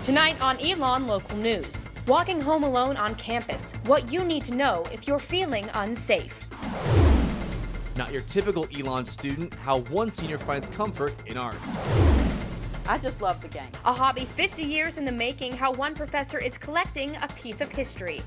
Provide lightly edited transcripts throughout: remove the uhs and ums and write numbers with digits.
Tonight on Elon Local News, walking home alone on campus, what you need to know if you're feeling unsafe. Not your typical Elon student, how one senior finds comfort in art. I just love the game. A hobby 50 years in the making, how one professor is collecting a piece of history.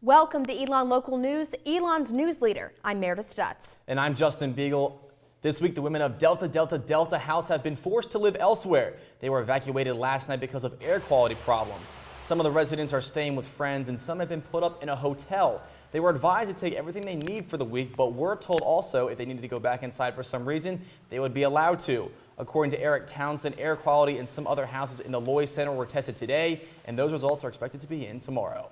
Welcome to Elon Local News, Elon's news leader. I'm Meredith Stutz. And I'm Justin Beagle. This week, the women of Delta House have been forced to live elsewhere. They were evacuated last night because of air quality problems. Some of the residents are staying with friends and some have been put up in a hotel. They were advised to take everything they need for the week, but were told also if they needed to go back inside for some reason, they would be allowed to. According to Eric Townsend, air quality in some other houses in the Loy Center were tested today, and those results are expected to be in tomorrow.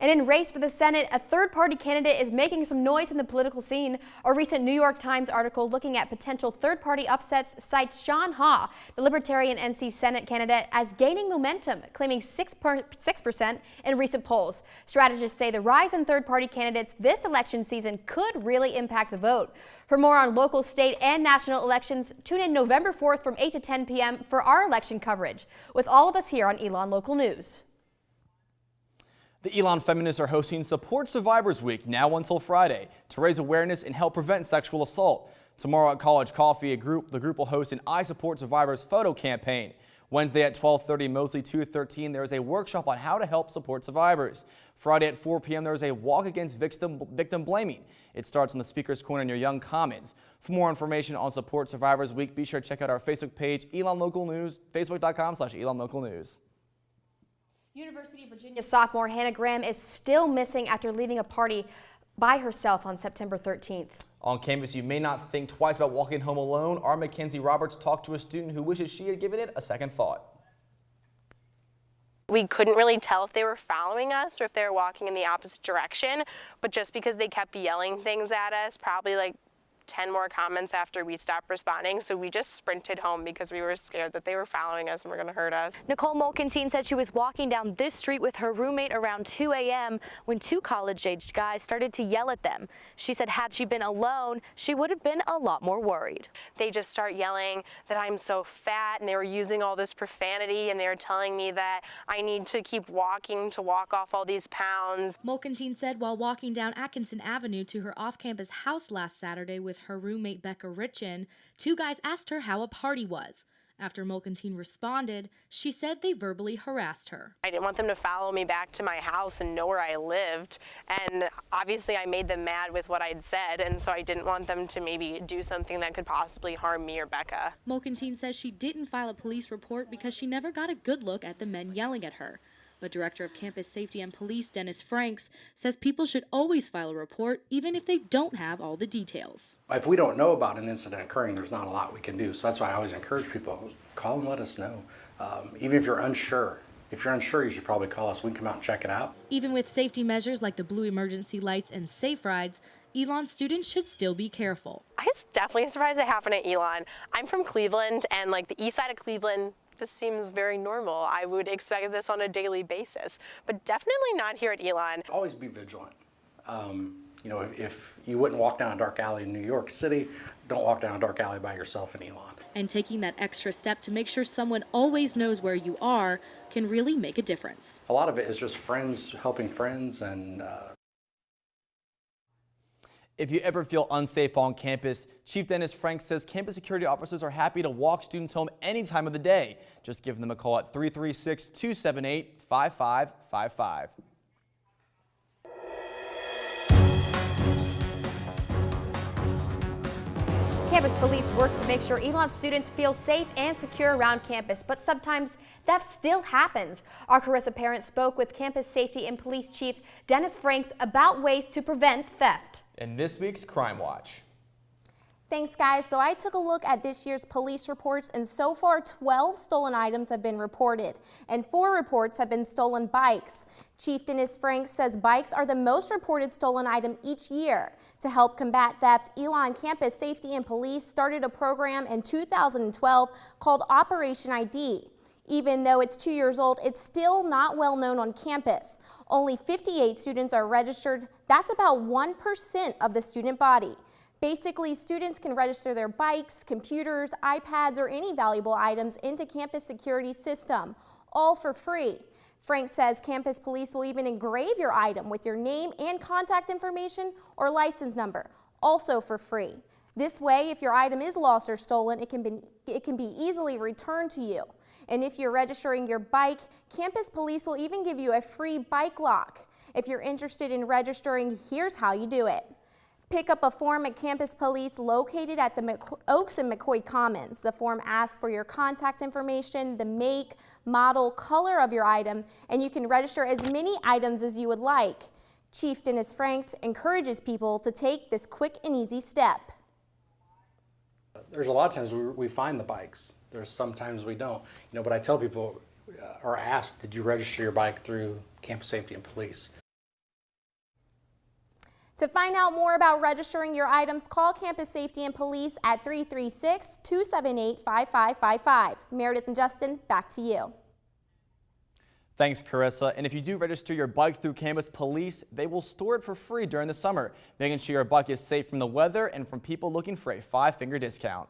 And in race for the Senate, a third-party candidate is making some noise in the political scene. A recent New York Times article looking at potential third-party upsets cites Sean Ha, the Libertarian NC Senate candidate, as gaining momentum, claiming 6% in recent polls. Strategists say the rise in third-party candidates this election season could really impact the vote. For more on local, state, and national elections, tune in November 4th from 8 to 10 p.m. for our election coverage. With all of us here on Elon Local News. The Elon feminists are hosting Support Survivors Week now until Friday to raise awareness and help prevent sexual assault. Tomorrow at College Coffee, the group will host an I Support Survivors photo campaign. Wednesday at 12:30, Mosley 213, there is a workshop on how to help support survivors. Friday at 4 p.m., there is a walk against victim blaming. It starts in the Speaker's Corner near Young Commons. For more information on Support Survivors Week, be sure to check out our Facebook page, Elon Local News, facebook.com/Elon Local News. University of Virginia sophomore Hannah Graham is still missing after leaving a party by herself on September 13th. On campus, you may not think twice about walking home alone. Our Mackenzie Roberts talked to a student who wishes she had given it a second thought. We couldn't really tell if they were following us or if they were walking in the opposite direction, but just because they kept yelling things at us, probably like 10 more comments after we stopped responding, so we just sprinted home because we were scared that they were following us and were going to hurt us. Nicole Mulkentine said she was walking down this street with her roommate around 2 a.m. when two college-aged guys started to yell at them. She said had she been alone, she would have been a lot more worried. They just start yelling that I'm so fat, and they were using all this profanity, and they were telling me that I need to keep walking to walk off all these pounds. Mulkentine said while walking down Atkinson Avenue to her off-campus house last Saturday with her roommate Becca Richin, two guys asked her how a party was. After Mulkentine responded, she said they verbally harassed her. I didn't want them to follow me back to my house and know where I lived, and obviously I made them mad with what I'd said, and so I didn't want them to maybe do something that could possibly harm me or Becca. Mulkentine says she didn't file a police report because she never got a good look at the men yelling at her. But Director of Campus Safety and Police Dennis Franks says people should always file a report even if they don't have all the details. If we don't know about an incident occurring, there's not a lot we can do. So that's why I always encourage people, call and let us know. Even if you're unsure. If you're unsure, you should probably call us. We can come out and check it out. Even with safety measures like the blue emergency lights and safe rides, Elon students should still be careful. I was definitely surprised it happened at Elon. I'm from Cleveland, and like the east side of Cleveland, this seems very normal. I would expect this on a daily basis, but definitely not here at Elon. Always be vigilant. You know, if you wouldn't walk down a dark alley in New York City, don't walk down a dark alley by yourself in Elon. And taking that extra step to make sure someone always knows where you are can really make a difference. A lot of it is just friends helping friends and If you ever feel unsafe on campus, Chief Dennis Franks says campus security officers are happy to walk students home any time of the day. Just give them a call at 336-278-5555. Campus police work to make sure Elon students feel safe and secure around campus, but sometimes theft still happens. Our Carissa parent spoke with Campus Safety and Police Chief Dennis Franks about ways to prevent theft. In this week's Crime Watch. Thanks, guys. So I took a look at this year's police reports, and so far 12 stolen items have been reported, and 4 reports have been stolen bikes. Chief Dennis Franks says bikes are the most reported stolen item each year. To help combat theft, Elon Campus Safety and Police started a program in 2012 called Operation ID. Even though it's 2 years old, it's still not well known on campus. Only 58 students are registered. That's about 1% of the student body. Basically, students can register their bikes, computers, iPads, or any valuable items into campus security system, all for free. Frank says campus police will even engrave your item with your name and contact information or license number, also for free. This way, if your item is lost or stolen, it can be easily returned to you. And if you're registering your bike, campus police will even give you a free bike lock. If you're interested in registering, here's how you do it. Pick up a form at Campus Police located at the Oaks and McCoy Commons. The form asks for your contact information, the make, model, color of your item, and you can register as many items as you would like. Chief Dennis Franks encourages people to take this quick and easy step. There's a lot of times we find the bikes. There's sometimes we don't. But I tell people or ask, did you register your bike through Campus Safety and Police? To find out more about registering your items, call Campus Safety and Police at 336-278-5555. Meredith and Justin, back to you. Thanks, Carissa. And if you do register your bike through Campus Police, they will store it for free during the summer, making sure your bike is safe from the weather and from people looking for a 5-finger discount.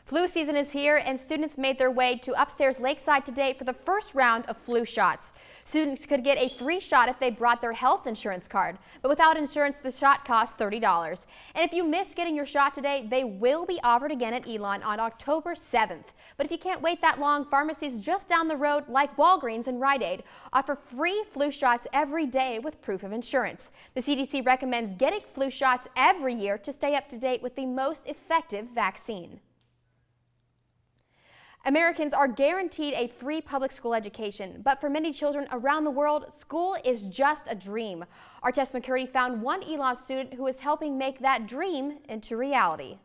Flu season is here, and students made their way to upstairs Lakeside today for the first round of flu shots. Students could get a free shot if they brought their health insurance card, but without insurance, the shot costs $30. And if you miss getting your shot today, they will be offered again at Elon on October 7th. But if you can't wait that long, pharmacies just down the road, like Walgreens and Rite Aid, offer free flu shots every day with proof of insurance. The CDC recommends getting flu shots every year to stay up to date with the most effective vaccine. Americans are guaranteed a free public school education, but for many children around the world, school is just a dream. Our Tess McCurdy found one Elon student who is helping make that dream into reality.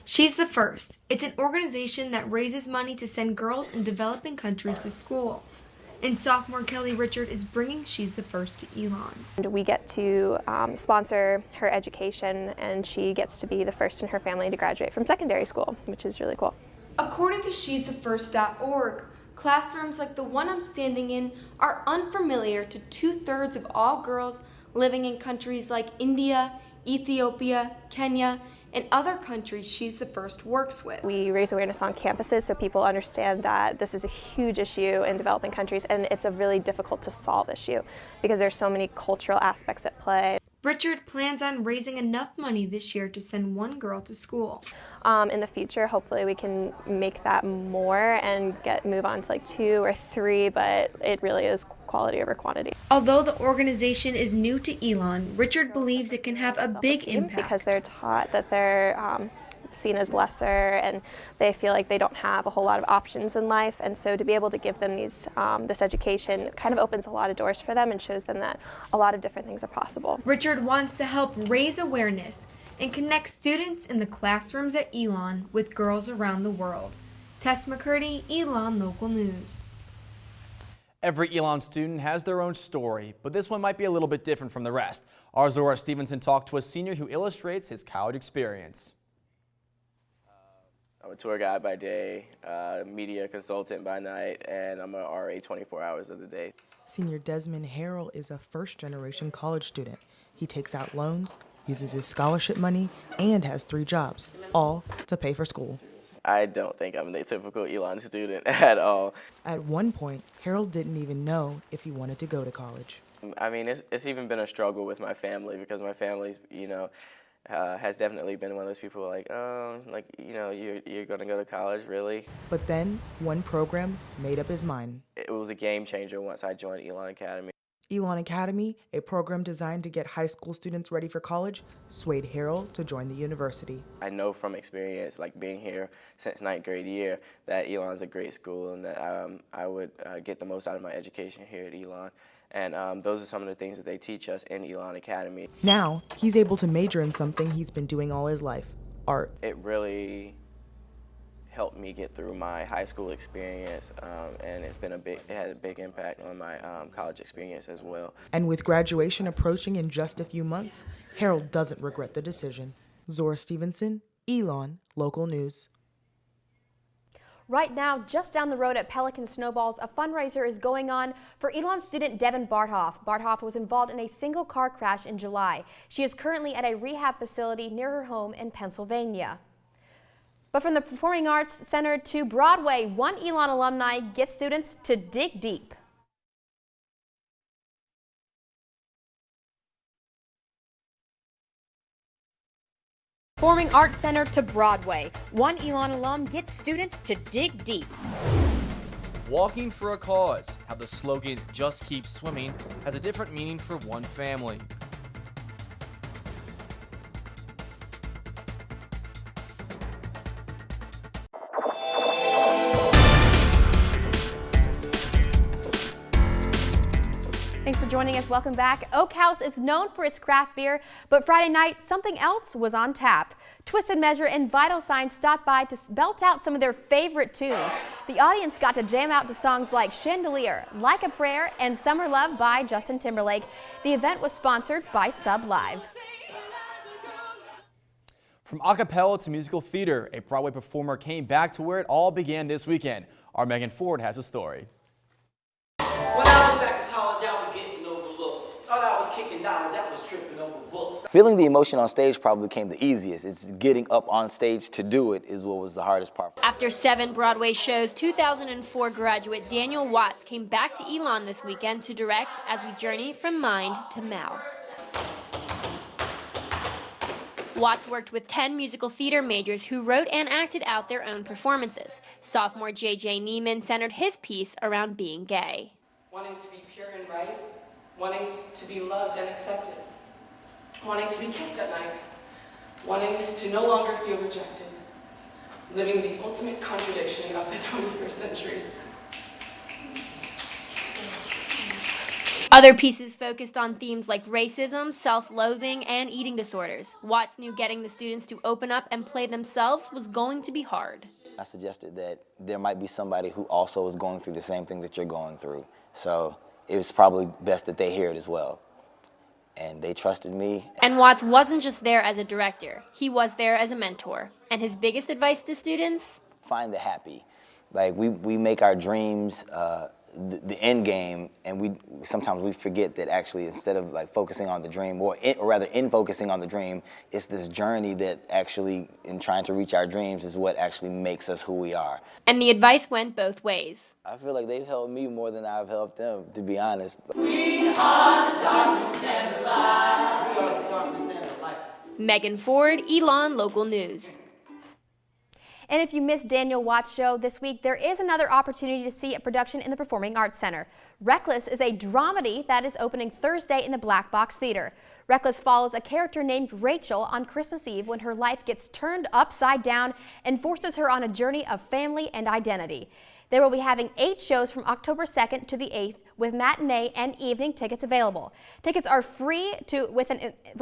She's the First. It's an organization that raises money to send girls in developing countries to school. And sophomore Kelly Richard is bringing She's the First to Elon. We get to sponsor her education, and she gets to be the first in her family to graduate from secondary school, which is really cool. According to she'sthefirst.org, classrooms like the one I'm standing in are unfamiliar to 2/3 of all girls living in countries like India, Ethiopia, Kenya, and other countries She's the First works with. We raise awareness on campuses so people understand that this is a huge issue in developing countries, and it's a really difficult to solve issue because there's so many cultural aspects at play. Richard plans on raising enough money this year to send one girl to school. In the future, hopefully we can make that more and move on to like 2 or 3, but it really is quality over quantity. Although the organization is new to Elon, Richard believes it can have a big impact. Because they're taught that they're seen as lesser, and they feel like they don't have a whole lot of options in life, and so to be able to give them these this education kind of opens a lot of doors for them and shows them that a lot of different things are possible. Richard wants to help raise awareness and connect students in the classrooms at Elon with girls around the world. Tess McCurdy, Elon Local News. Every Elon student has their own story, but this one might be a little bit different from the rest. Our Zora Stevenson talked to a senior who illustrates his college experience. I'm a tour guide by day, media consultant by night, and I'm an RA 24 hours of the day. Senior Desmond Harrell is a first-generation college student. He takes out loans, uses his scholarship money, and has 3 jobs, all to pay for school. I don't think I'm the typical Elon student at all. At one point, Harold didn't even know if he wanted to go to college. I mean, it's even been a struggle with my family because my family's, has definitely been one of those people like, oh, like, you're going to go to college, really? But then, one program made up his mind. It was a game changer once I joined Elon Academy. Elon Academy, a program designed to get high school students ready for college, swayed Harold to join the university. I know from experience, like being here since 9th grade year, that Elon's a great school and that I would get the most out of my education here at Elon. And those are some of the things that they teach us in Elon Academy. Now, he's able to major in something he's been doing all his life, art. It really helped me get through my high school experience, and it had a big impact on my college experience as well. And with graduation approaching in just a few months, Harold doesn't regret the decision. Zora Stevenson, Elon Local News. Right now, just down the road at Pelican Snowballs, a fundraiser is going on for Elon student Devin Barthoff. Barthoff was involved in a single car crash in July. She is currently at a rehab facility near her home in Pennsylvania. But from the Performing Arts Center to Broadway, one Elon alumni gets students to dig deep. Performing Arts Center to Broadway, one Elon alum gets students to dig deep. Walking for a cause, how the slogan "Just Keep Swimming" has a different meaning for one family. Thanks for joining us. Welcome back. Oak House is known for its craft beer, but Friday night, something else was on tap. Twisted Measure and Vital Signs stopped by to belt out some of their favorite tunes. The audience got to jam out to songs like Chandelier, Like a Prayer, and Summer Love by Justin Timberlake. The event was sponsored by Sub Live. From a cappella to musical theater, a Broadway performer came back to where it all began this weekend. Our Megan Ford has a story. When I was back in college, I was getting overlooked. Thought I was kicking knowledge, I was tripping over books. Feeling the emotion on stage probably became the easiest. It's getting up on stage to do it is what was the hardest part. After 7 Broadway shows, 2004 graduate Daniel Watts came back to Elon this weekend to direct as we journey from mind to mouth. Watts worked with 10 musical theater majors who wrote and acted out their own performances. Sophomore J.J. Neiman centered his piece around being gay. Wanting to be pure and right, wanting to be loved and accepted, wanting to be kissed at night, wanting to no longer feel rejected, living the ultimate contradiction of the 21st century. Other pieces focused on themes like racism, self-loathing, and eating disorders. Watts knew getting the students to open up and play themselves was going to be hard. I suggested that there might be somebody who also is going through the same thing that you're going through. So it was probably best that they hear it as well. And they trusted me. And Watts wasn't just there as a director. He was there as a mentor. And his biggest advice to students? Find the happy. Like we make our dreams the end game, and sometimes we forget that actually instead of like focusing on the dream, or rather in focusing on the dream, it's this journey that actually in trying to reach our dreams is what actually makes us who we are. And the advice went both ways. I feel like they've helped me more than I've helped them, to be honest. We are the darkness and the light. We are the darkness and the light. Megan Ford, Elon Local News. And if you missed Daniel Watts' show this week, there is another opportunity to see a production in the Performing Arts Center. Reckless is a dramedy that is opening Thursday in the Black Box Theater. Reckless follows a character named Rachel on Christmas Eve when her life gets turned upside down and forces her on a journey of family and identity. They will be having 8 shows from October 2nd to the 8th with matinee and evening tickets available. Tickets are free with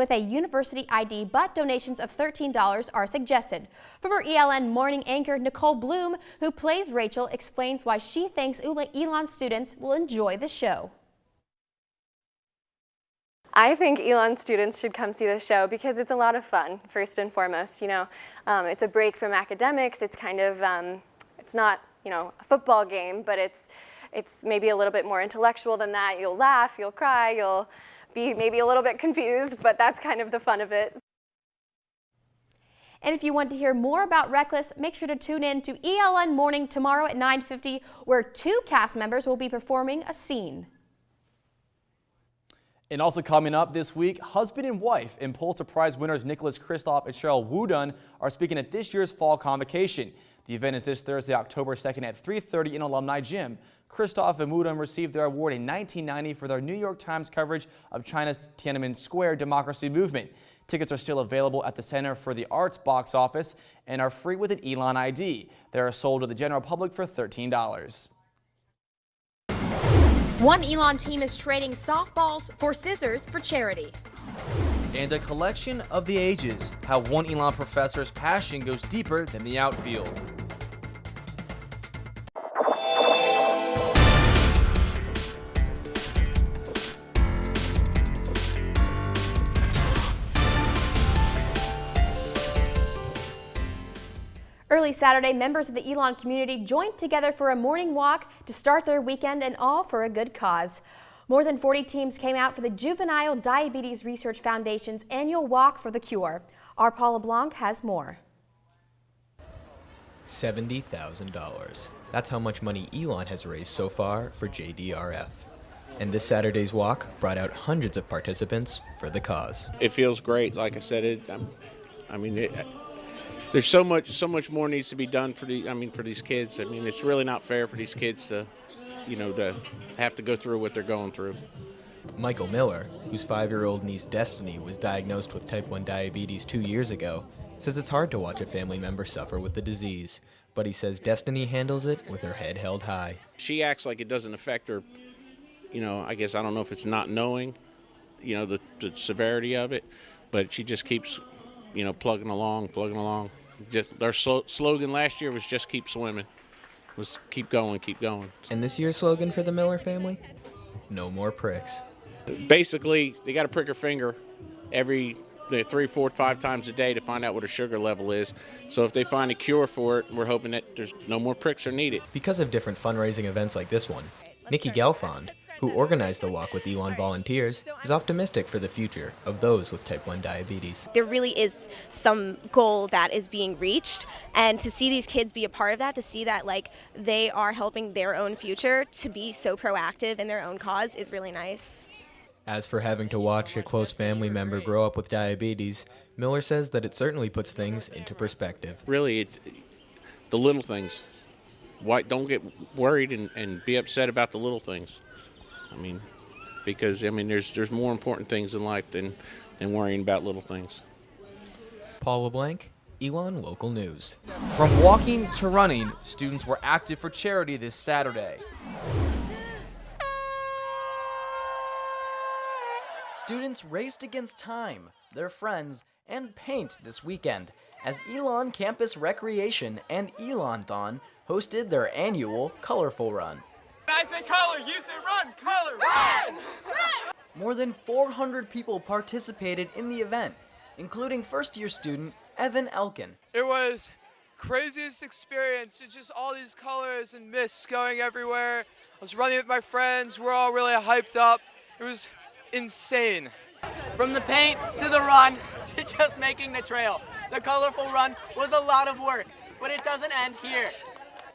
a university ID, but donations of $13 are suggested. Former ELN morning anchor Nicole Bloom, who plays Rachel, explains why she thinks Elon students will enjoy the show. I think Elon students should come see the show because it's a lot of fun, first and foremost. You know, it's a break from academics. It's kind of, it's not, you know, a football game, but it's maybe a little bit more intellectual than that. You'll laugh, you'll cry, you'll be maybe a little bit confused, but that's kind of the fun of it. And if you want to hear more about Reckless, make sure to tune in to ELN Morning tomorrow at 9:50, where 2 cast members will be performing a scene. And also coming up this week, husband and wife and Pulitzer Prize winners Nicholas Kristof and Cheryl Wooden are speaking at this year's Fall Convocation. The event is this Thursday, October 2nd at 3:30 in Alumni Gym. Kristof and Wooden received their award in 1990 for their New York Times coverage of China's Tiananmen Square democracy movement. Tickets are still available at the Center for the Arts box office and are free with an Elon ID. They are sold to the general public for $13. One Elon team is trading softballs for scissors for charity. And a collection of the ages, how one Elon professor's passion goes deeper than the outfield. Early Saturday, members of the Elon community joined together for a morning walk to start their weekend, and all for a good cause. More than 40 teams came out for the Juvenile Diabetes Research Foundation's annual Walk for the Cure. Our Paula Blanc has more. $70,000. That's how much money Elon has raised so far for JDRF. And this Saturday's walk brought out hundreds of participants for the cause. It feels great. Like I said, there's so much more needs to be done for these kids. It's really not fair for these kids to have to go through what they're going through. Michael Miller, whose 5-year-old niece Destiny was diagnosed with type 1 diabetes 2 years ago, says it's hard to watch a family member suffer with the disease, but he says Destiny handles it with her head held high. She acts like it doesn't affect her. I guess I don't know if it's not knowing, the severity of it, but she just keeps, plugging along. Their slogan last year was just keep swimming, was keep going, keep going. And this year's slogan for the Miller family? No more pricks. Basically, they got to prick her finger every 3, 4, 5 times a day to find out what her sugar level is. So if they find a cure for it, we're hoping that there's no more pricks are needed. Because of different fundraising events like this one, Nikki Gelfond, who organized the walk with Elon volunteers, is optimistic for the future of those with type 1 diabetes. There really is some goal that is being reached, and to see these kids be a part of that, to see that they are helping their own future, to be so proactive in their own cause is really nice. As for having to watch a close family member grow up with diabetes, Miller says that it certainly puts things into perspective. Really, the little things. Don't get worried and be upset about the little things. Because there's more important things in life than worrying about little things. Paul LeBlanc, Elon Local News. From walking to running, students were active for charity this Saturday. Students raced against time, their friends, and paint this weekend as Elon Campus Recreation and Elon-thon hosted their annual Colorful Run. When I say color, you say run, color, run! Run! More than 400 people participated in the event, including first-year student Evan Elkin. It was craziest experience. It's just all these colors and mists going everywhere. I was running with my friends. We're all really hyped up. It was insane. From the paint to the run to just making the trail. The colorful run was a lot of work, but it doesn't end here.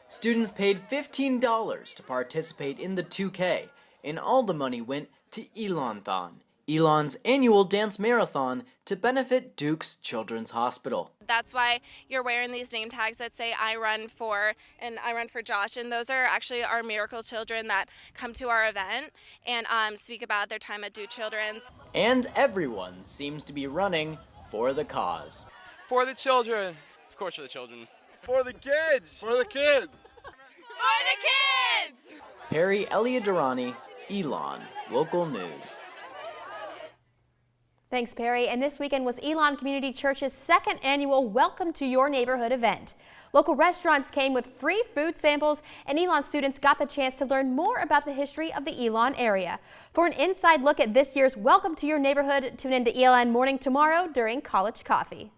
Students paid $15 to participate in the 2K, and all the money went to Elon-thon, Elon's annual dance marathon to benefit Duke's Children's Hospital. That's why you're wearing these name tags that say I run for, and I run for Josh, and those are actually our miracle children that come to our event and speak about their time at Duke Children's. And everyone seems to be running for the cause. For the children. Of course for the children. For the kids. For the kids. For the kids! Perry Eliadarani, Elon Local News. Thanks, Perry. And this weekend was Elon Community Church's second annual Welcome to Your Neighborhood event. Local restaurants came with free food samples, and Elon students got the chance to learn more about the history of the Elon area. For an inside look at this year's Welcome to Your Neighborhood, tune into ELN Morning tomorrow during College Coffee.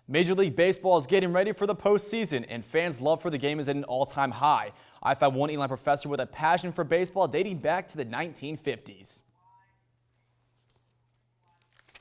Major League Baseball is getting ready for the postseason, and fans' love for the game is at an all-time high. I found one Elon professor with a passion for baseball dating back to the 1950s.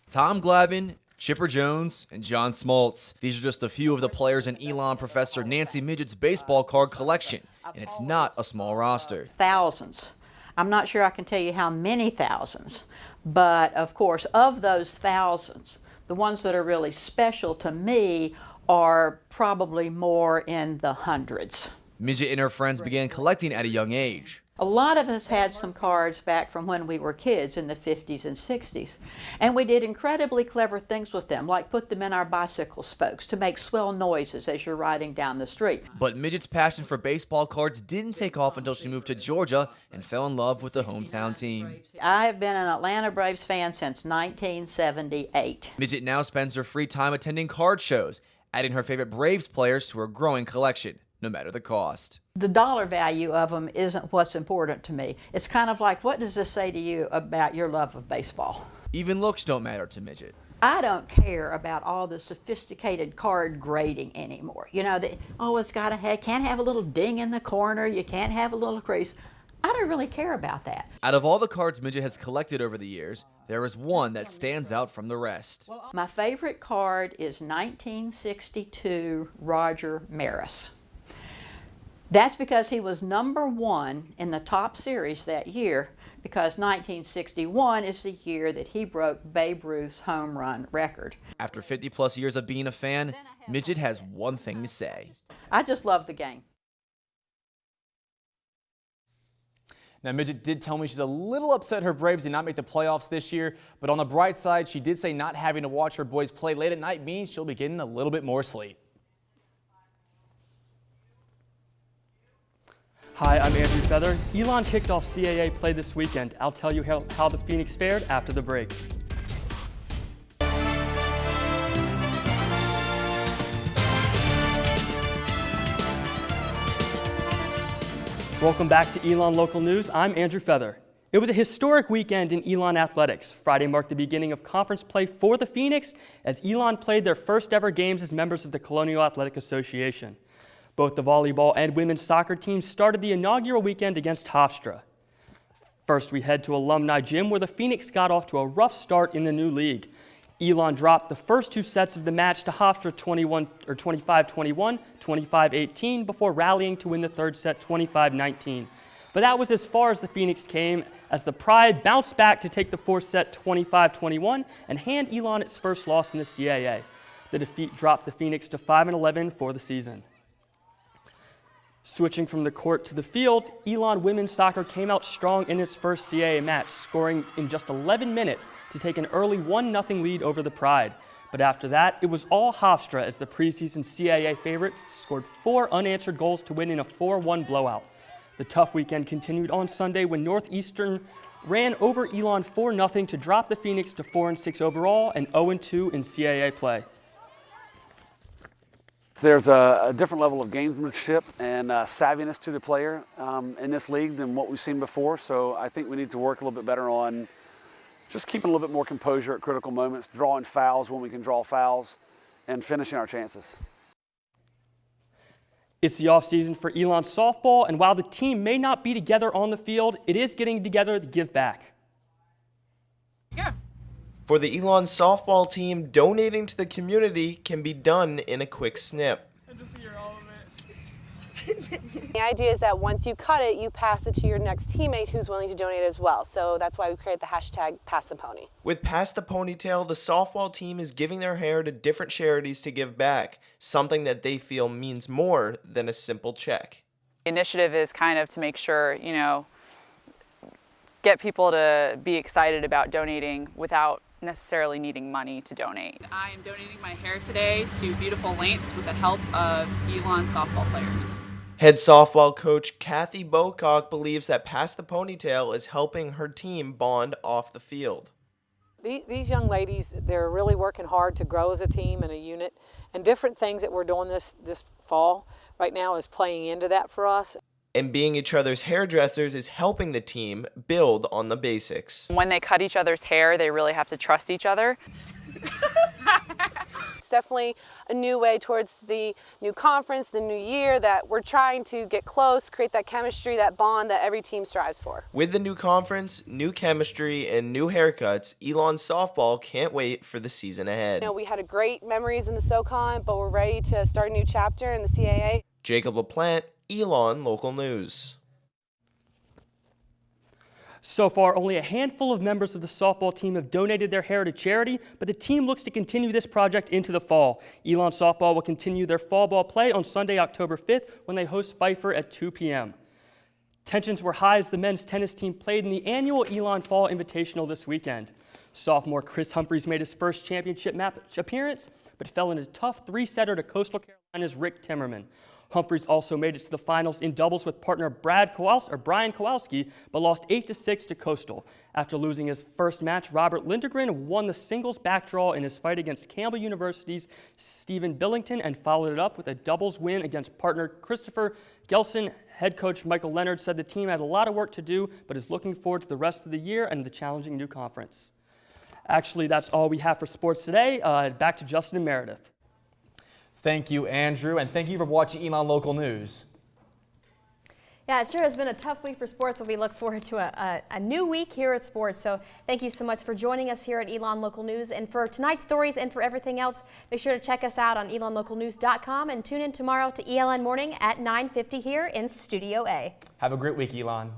Tom Glavine, Chipper Jones, and John Smoltz. These are just a few of the players in Elon professor Nancy Midget's baseball card collection, and it's not a small roster. Thousands. I'm not sure I can tell you how many thousands, but of course, of those thousands, the ones that are really special to me are probably more in the hundreds. Midget and her friends began collecting at a young age. A lot of us had some cards back from when we were kids in the 50s and 60s, and we did incredibly clever things with them, like put them in our bicycle spokes to make swell noises as you're riding down the street. But Midget's passion for baseball cards didn't take off until she moved to Georgia and fell in love with the hometown team. I have been an Atlanta Braves fan since 1978. Midget now spends her free time attending card shows, adding her favorite Braves players to her growing collection, no matter the cost. The dollar value of them isn't what's important to me. It's kind of like, what does this say to you about your love of baseball? Even looks don't matter to Midget. I don't care about all the sophisticated card grading anymore. You know, it's can't have a little ding in the corner, you can't have a little crease. I don't really care about that. Out of all the cards Midget has collected over the years, there is one that stands out from the rest. My favorite card is 1962 Roger Maris. That's because he was #1 in the top series that year, because 1961 is the year that he broke Babe Ruth's home run record. After 50 plus years of being a fan, Midget has one thing to say. I just love the game. Now, Midget did tell me she's a little upset her Braves did not make the playoffs this year, but on the bright side, she did say not having to watch her boys play late at night means she'll be getting a little bit more sleep. Hi, I'm Andrew Feather. Elon kicked off CAA play this weekend. I'll tell you how the Phoenix fared after the break. Welcome back to Elon Local News. I'm Andrew Feather. It was a historic weekend in Elon athletics. Friday marked the beginning of conference play for the Phoenix as Elon played their first ever games as members of the Colonial Athletic Association. Both the volleyball and women's soccer teams started the inaugural weekend against Hofstra. First, we head to Alumni Gym where the Phoenix got off to a rough start in the new league. Elon dropped the first 2 sets of the match to Hofstra 25-21, 25-18 before rallying to win the third set 25-19. But that was as far as the Phoenix came as the Pride bounced back to take the fourth set 25-21 and hand Elon its first loss in the CAA. The defeat dropped the Phoenix to 5-11 for the season. Switching from the court to the field, Elon women's soccer came out strong in its first CAA match, scoring in just 11 minutes to take an early 1-0 lead over the Pride. But after that, it was all Hofstra as the preseason CAA favorite scored 4 unanswered goals to win in a 4-1 blowout. The tough weekend continued on Sunday when Northeastern ran over Elon 4-0 to drop the Phoenix to 4-6 overall and 0-2 in CAA play. There's a different level of gamesmanship and savviness to the player in this league than what we've seen before. So I think we need to work a little bit better on just keeping a little bit more composure at critical moments, drawing fouls when we can draw fouls, and finishing our chances. It's the offseason for Elon softball, and while the team may not be together on the field, it is getting together to give back. Yeah. For the Elon softball team, donating to the community can be done in a quick snip. The idea is that once you cut it, you pass it to your next teammate who's willing to donate as well. So that's why we create the hashtag Pass the Pony. With Pass the Ponytail, the softball team is giving their hair to different charities to give back, something that they feel means more than a simple check. The initiative is kind of to make sure, get people to be excited about donating without necessarily needing money to donate. I am donating my hair today to Beautiful Lengths with the help of Elon softball players. Head softball coach Kathy Bocock believes that Pass the Ponytail is helping her team bond off the field. These young ladies, they're really working hard to grow as a team and a unit, and different things that we're doing this fall right now is playing into that for us. And being each other's hairdressers is helping the team build on the basics. When they cut each other's hair, they really have to trust each other. It's definitely a new way towards the new conference, the new year, that we're trying to get close, create that chemistry, that bond that every team strives for. With the new conference, new chemistry, and new haircuts, Elon softball can't wait for the season ahead. We had great memories in the SoCon, but we're ready to start a new chapter in the CAA. Jacob LaPlante, Elon Local News. So far, only a handful of members of the softball team have donated their hair to charity, but the team looks to continue this project into the fall. Elon softball will continue their fall ball play on Sunday, October 5th, when they host Pfeiffer at 2 p.m. Tensions were high as the men's tennis team played in the annual Elon Fall Invitational this weekend. Sophomore Chris Humphreys made his first championship match appearance, but fell in a tough 3-setter to Coastal Carolina's Rick Timmerman. Humphreys also made it to the finals in doubles with partner Brian Kowalski, but lost 8-6 to Coastal. After losing his first match, Robert Lindegren won the singles back draw in his fight against Campbell University's Stephen Billington and followed it up with a doubles win against partner Christopher Gelson. Head coach Michael Leonard said the team had a lot of work to do, but is looking forward to the rest of the year and the challenging new conference. Actually, that's all we have for sports today. Back to Justin and Meredith. Thank you, Andrew, and thank you for watching Elon Local News. Yeah, it sure has been a tough week for sports, but we look forward to a new week here at sports. So thank you so much for joining us here at Elon Local News. And for tonight's stories and for everything else, make sure to check us out on elonlocalnews.com and tune in tomorrow to ELN Morning at 9:50 here in Studio A. Have a great week, Elon.